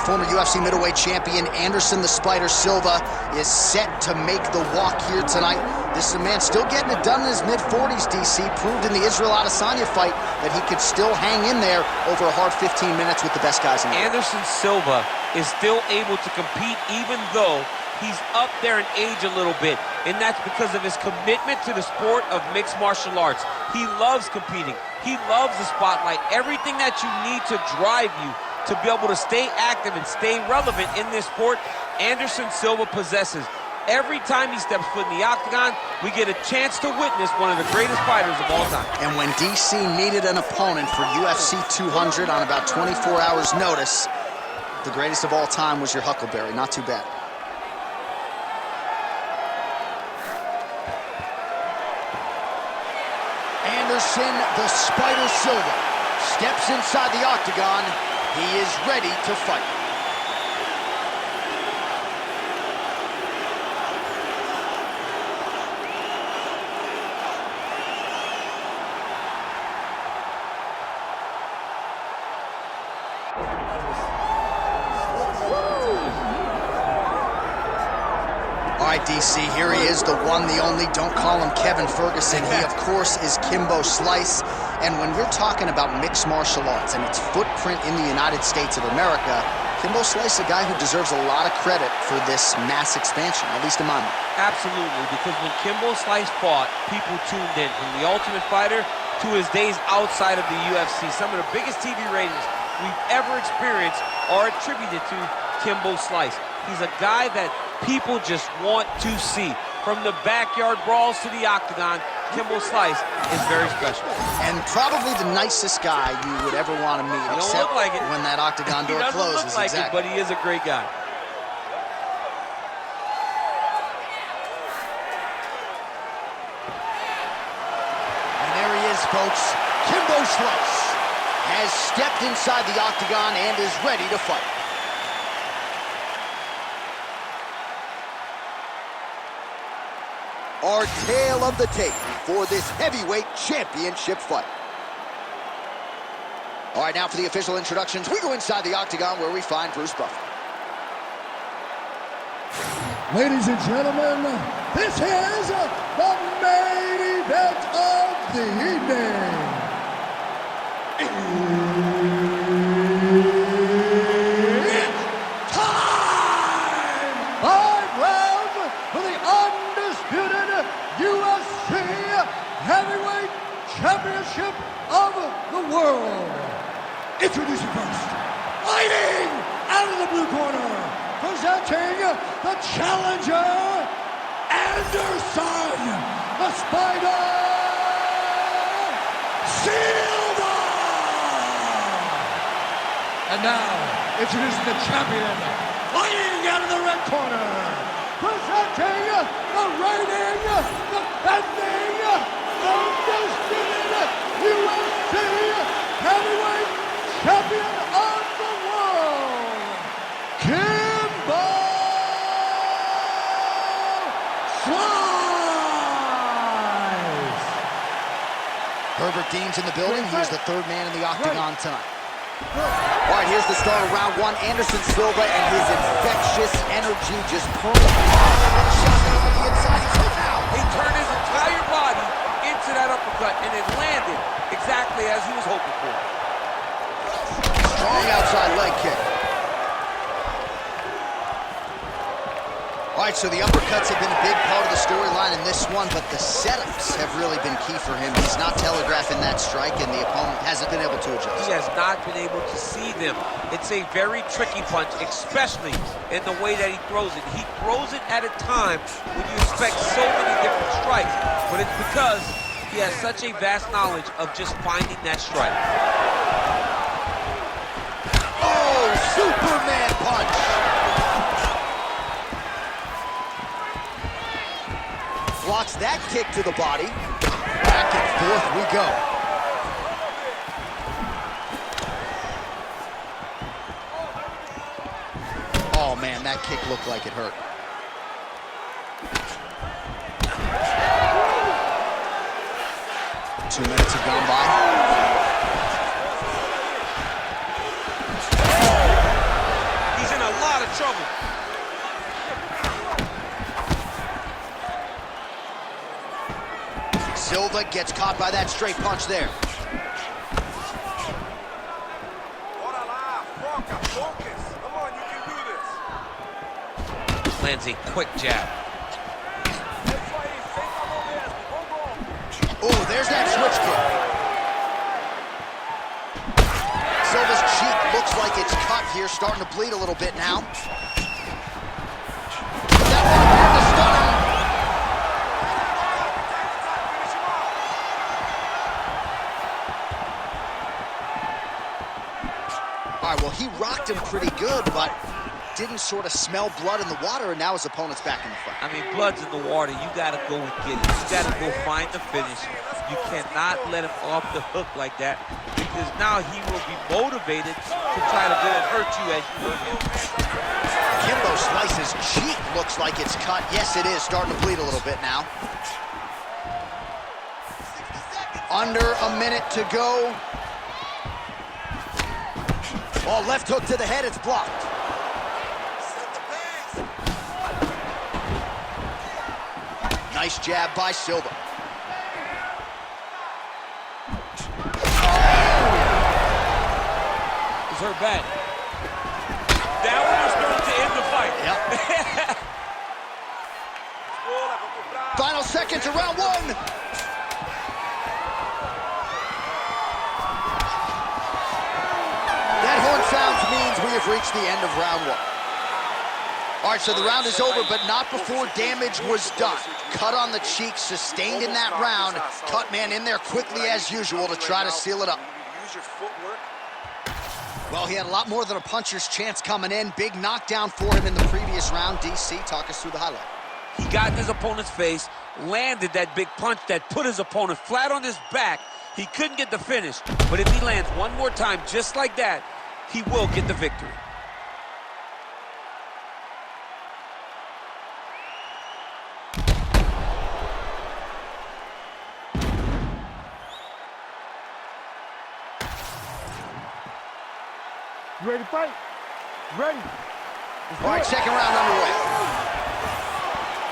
former UFC middleweight champion Anderson the Spider Silva is set to make the walk here tonight. This is a man still getting it done in his mid-40s, DC. Proved in the Israel Adesanya fight that he could still hang in there over a hard 15 minutes with the best guys in the world. Anderson Silva is still able to compete even though he's up there in age a little bit, and that's because of his commitment to the sport of mixed martial arts. He loves competing. He loves the spotlight. Everything that you need to drive you to be able to stay active and stay relevant in this sport, Anderson Silva possesses. Every time he steps foot in the octagon, we get a chance to witness one of the greatest fighters of all time. And when DC needed an opponent for UFC 200 on about 24 hours notice, the greatest of all time was your Huckleberry. Not too bad. Anderson the Spider Silva steps inside the octagon. He is ready to fight. All right, DC, here he is, the one, the only. Don't call him Kevin Ferguson. He, of course, is Kimbo Slice. And when you're talking about mixed martial arts and its footprint in the United States of America, Kimbo Slice is a guy who deserves a lot of credit for this mass expansion, at least in my mind. Absolutely, because when Kimbo Slice fought, people tuned in. From The Ultimate Fighter to his days outside of the UFC, some of the biggest TV ratings we've ever experienced are attributed to Kimbo Slice. He's a guy that people just want to see. From the backyard brawls to the octagon, Kimbo Slice is very special. And probably the nicest guy you would ever want to meet, He don't except look like it. when that octagon door closes. He doesn't look like it, but he is a great guy. And there he is, folks. Kimbo Slice has stepped inside the octagon and is ready to fight. Our tale of the tape for this heavyweight championship fight. All right, now for the official introductions, we go inside the octagon where we find Bruce Buffer. Ladies and gentlemen, this is the main event of the evening. It's time! 5 rounds for the undisputed UFC Heavyweight Championship of the world. Introducing first, fighting out of the blue corner, presenting the challenger, Anderson the Spider Silva. And now, introducing the champion, fighting out of the red corner, presenting the reigning, defending, undisputed UFC Heavyweight Champion of the world, Kimbo Slice. Herbert Dean's in the building. He is the third man in the octagon tonight. All right, here's the start of round one. Anderson Silva and his infectious energy just permanently. He turned his entire body into that uppercut, and it landed exactly as he was hoping for. Strong outside leg kick. All right, so the uppercuts have been a big part of the storyline in this one, but the setups have really been key for him. He's not telegraphing that strike, and the opponent hasn't been able to adjust. He has not been able to see them. It's a very tricky punch, especially in the way that he throws it. He throws it at a time when you expect so many different strikes, but it's because he has such a vast knowledge of just finding that strike. Oh, Superman punch! Blocks that kick to the body. Back and forth we go. Oh man, that kick looked like it hurt. 2 minutes have gone by. He Silva gets caught by that straight punch there. Come on, you can do this. Lands a quick jab. Oh, there's that switch kick. Silva's cheek looks like it's cut here, starting to bleed a little bit now. That one appeared to stun him. All right, well, he rocked him pretty good, but didn't sort of smell blood in the water, and now his opponent's back in the fight. I mean, blood's in the water. You got to go and get it. You got to go find the finish. You cannot let him off the hook like that, because now he will be motivated to try to go and hurt you as you hurt him. Kimbo Slice's cheek looks like it's cut. Yes, it is. Starting to bleed a little bit now. Under a minute to go. Oh, left hook to the head. It's blocked. Nice jab by Silva. He's hurt bad. That one is going to end the fight. Yep. Final seconds of round one. That horn sounds means we have reached the end of round one. All right, so the round is over, but not before damage was done. Cut on the cheek, sustained in that round. Cut man in there quickly as usual to try to seal it up. Well, he had a lot more than a puncher's chance coming in. Big knockdown for him in the previous round. DC, talk us through the highlight. He got in his opponent's face, landed that big punch that put his opponent flat on his back. He couldn't get the finish, but if he lands one more time just like that, he will get the victory. You ready to fight? Ready. All right, second round underway.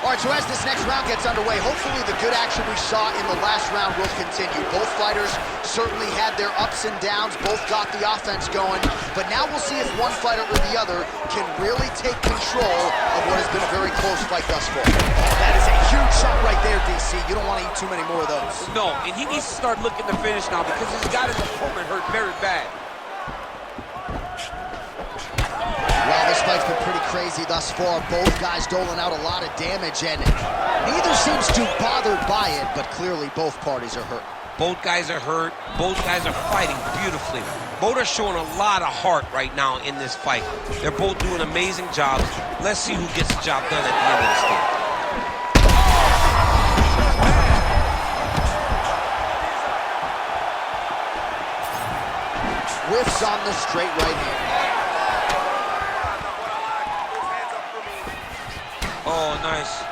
All right, so as this next round gets underway, hopefully the good action we saw in the last round will continue. Both fighters certainly had their ups and downs, both got the offense going, but now we'll see if one fighter or the other can really take control of what has been a very close fight thus far. That is a huge shot right there, DC. You don't want to eat too many more of those. No, and he needs to start looking to finish now because he's got his opponent hurt very bad. Well, this fight's been pretty crazy thus far. Both guys doling out a lot of damage, and neither seems too bothered by it, but clearly both parties are hurt. Both guys are hurt. Both guys are fighting beautifully. Both are showing a lot of heart right now in this fight. They're both doing amazing jobs. Let's see who gets the job done at the end of this thing. Whiffs on the straight right hand. Oh, nice.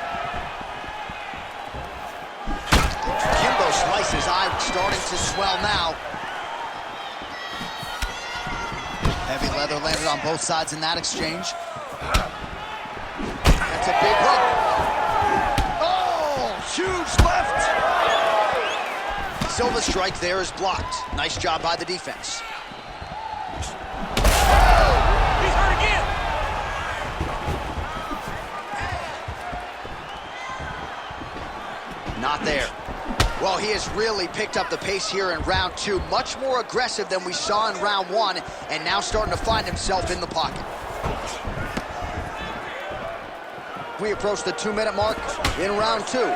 Kimbo Slice's eye starting to swell now. Heavy leather landed on both sides in that exchange. That's a big hook. Oh, huge left. Silva's strike there is blocked. Nice job by the defense. He's hurt again. Not there. Well, he has really picked up the pace here in round two. Much more aggressive than we saw in round one, and now starting to find himself in the pocket. We approach the 2-minute mark in round two.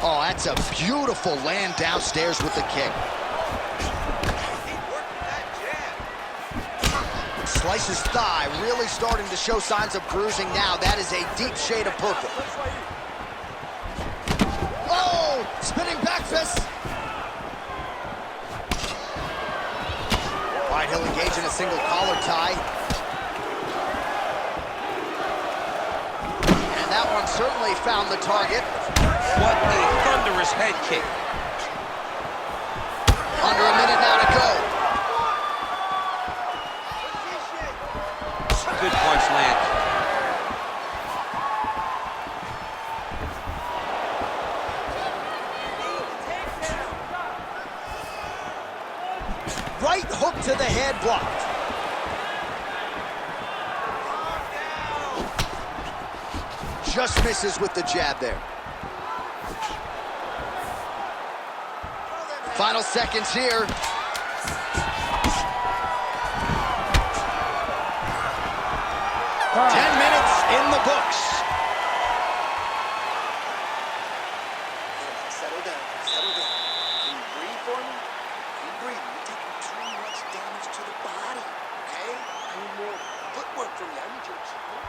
Oh, that's a beautiful land downstairs with the kick. Slice's thigh really starting to show signs of bruising now. That is a deep shade of purple. Oh, spinning back fist. All right, he'll engage in a single collar tie. And that one certainly found the target. What a thunderous head kick. Under a minute now to go. Good punch land. to the head, blocked. Just misses with the jab there. Final seconds here. 10 minutes in the books. Settle down, settle down. Can you breathe for me? Can you breathe? You're taking too much damage to the body, okay? I need more footwork from you. I need you to keep moving.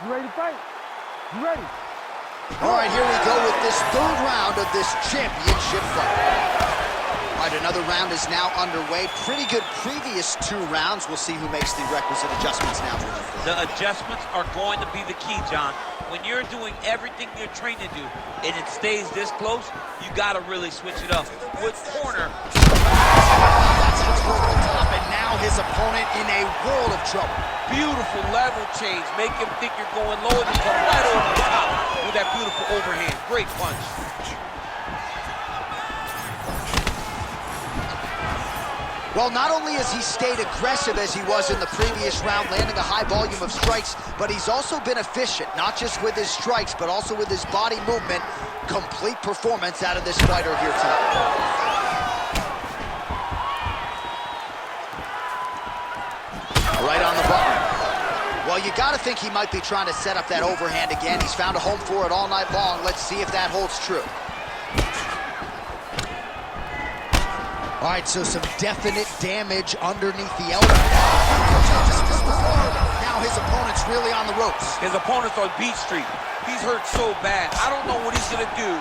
You ready to fight? You ready? All right, here we go with this third round of this championship fight. All right, another round is now underway. Pretty good previous 2 rounds. We'll see who makes the requisite adjustments now moving forward. The adjustments are going to be the key, John. When you're doing everything you're trained to do and it stays this close, you got to really switch it up. With corner. That's a over the top, and now his opponent in a world of trouble. Beautiful level change. Make him think you're going low and you come right over the top with that beautiful overhand. Great punch. Well, not only has he stayed aggressive as he was in the previous round, landing a high volume of strikes, but he's also been efficient, not just with his strikes, but also with his body movement. Complete performance out of this fighter here tonight. Right on the button. Well, you got to think he might be trying to set up that overhand again. He's found a home for it all night long. Let's see if that holds true. All right, so some definite damage underneath the elbow. Now his opponent's really on the ropes. His opponent's on Beat Street. He's hurt so bad. I don't know what he's going to do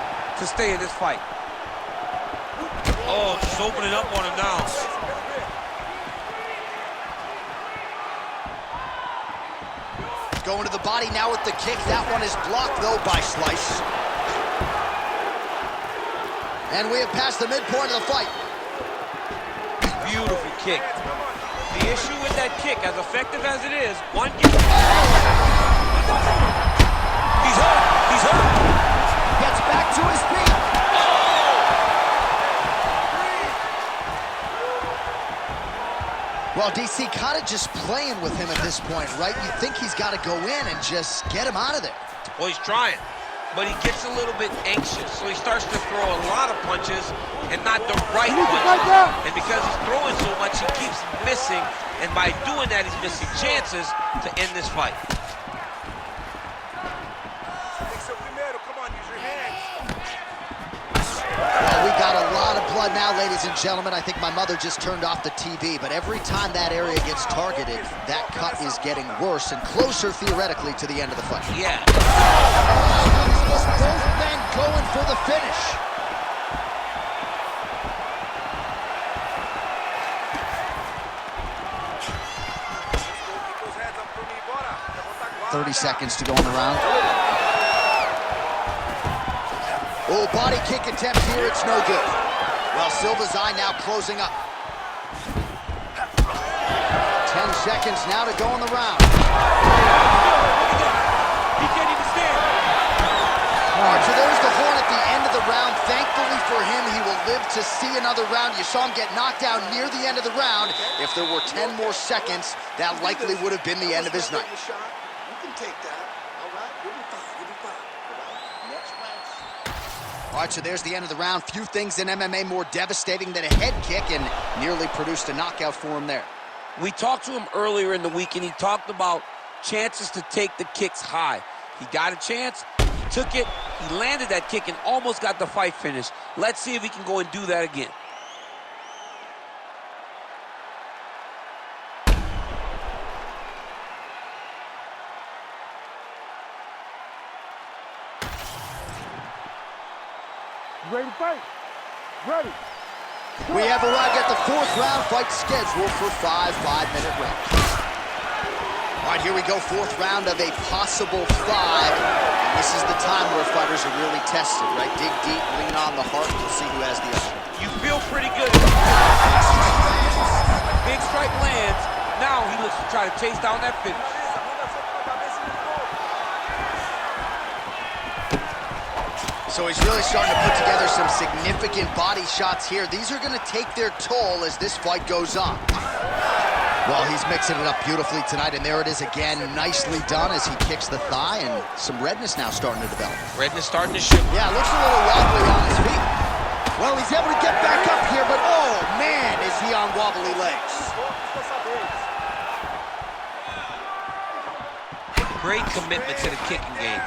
to stay in this fight. Oh, just opening up on him now. Going to the body now with the kick. That one is blocked, though, by Slice. And we have passed the midpoint of the fight. Beautiful kick. The issue with that kick, as effective as it is, one kick. He's hurt. He's hurt. Gets back to his feet. Well, DC kind of just playing with him at this point, right? You think he's got to go in and just get him out of there. Well, he's trying, but he gets a little bit anxious, so he starts to throw a lot of punches and not the right punches. And because he's throwing so much, he keeps missing, and by doing that, he's missing chances to end this fight. Well, we got a lot of blood now, ladies and gentlemen. I think my mother just turned off the TV, but every time that area gets targeted, that cut is getting worse and closer, theoretically, to the end of the fight. Yeah. Both men going for the finish. "30 seconds to go in the round. Oh, body kick attempt here, it's no good. Well, Silva's eye now closing up. 10 seconds now to go in the round. He can't even stand. All right, so there's the horn at the end of the round. Thankfully for him, he will live to see another round. You saw him get knocked down near the end of the round. If there were 10 more seconds, that likely would have been the end of his night. You can take that. All right, you'll be fine. You'll be fine. All right, next round. All right, so there's the end of the round. Few things in MMA more devastating than a head kick, and nearly produced a knockout for him there. We talked to him earlier in the week, and he talked about chances to take the kicks high. He got a chance, he took it, he landed that kick, and almost got the fight finished. Let's see if he can go and do that again. Ready to fight? Ready. We have arrived at the 4th round, fight scheduled for 5 5-minute rounds. All right, here we go, fourth round of a possible 5. And this is the time where fighters are really tested, right? Dig deep, lean on the heart, and we'll see who has the upper. You feel pretty good. Big strike lands. Now he looks to try to chase down that finish. So he's really starting to put together some significant body shots here. These are going to take their toll as this fight goes on. Well, he's mixing it up beautifully tonight, and there it is again. Nicely done as he kicks the thigh, and some redness now starting to develop. Redness starting to show. Yeah, looks a little wobbly on his feet. Well, he's able to get back up here, but oh, man, is he on wobbly legs. Great commitment to the kicking game.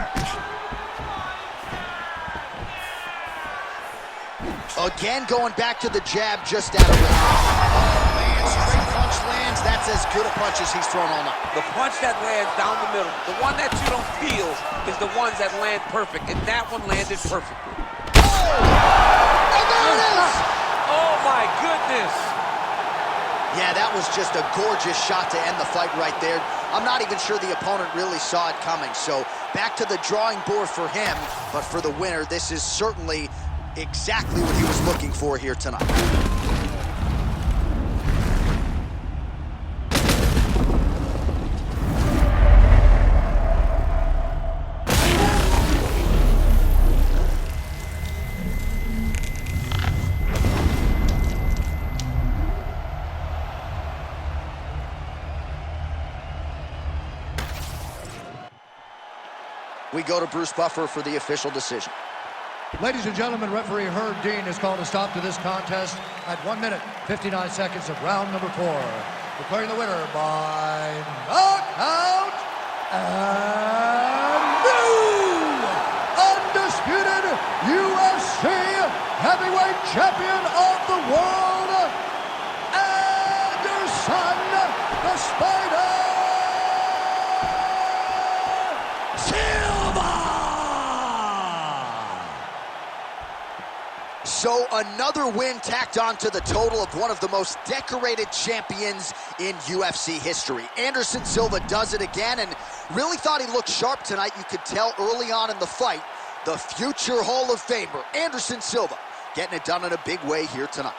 Again, going back to the jab just out of range. Oh, man, straight punch lands. That's as good a punch as he's thrown all night. The punch that lands down the middle, the one that you don't feel, is the ones that land perfect, and that one landed perfectly. Oh! And there it is! Oh, my goodness! Yeah, that was just a gorgeous shot to end the fight right there. I'm not even sure the opponent really saw it coming. So back to the drawing board for him, but for the winner, this is certainly exactly what he was looking for here tonight. We go to Bruce Buffer for the official decision. Ladies and gentlemen, referee Herb Dean has called a stop to this contest at 1 minute, 59 seconds of round number 4. Declaring the winner by knockout and new undisputed UFC heavyweight champion of the world, Anderson the Spider Silva! So another win tacked on to the total of one of the most decorated champions in UFC history. Anderson Silva does it again and really thought he looked sharp tonight. You could tell early on in the fight, the future Hall of Famer, Anderson Silva, getting it done in a big way here tonight.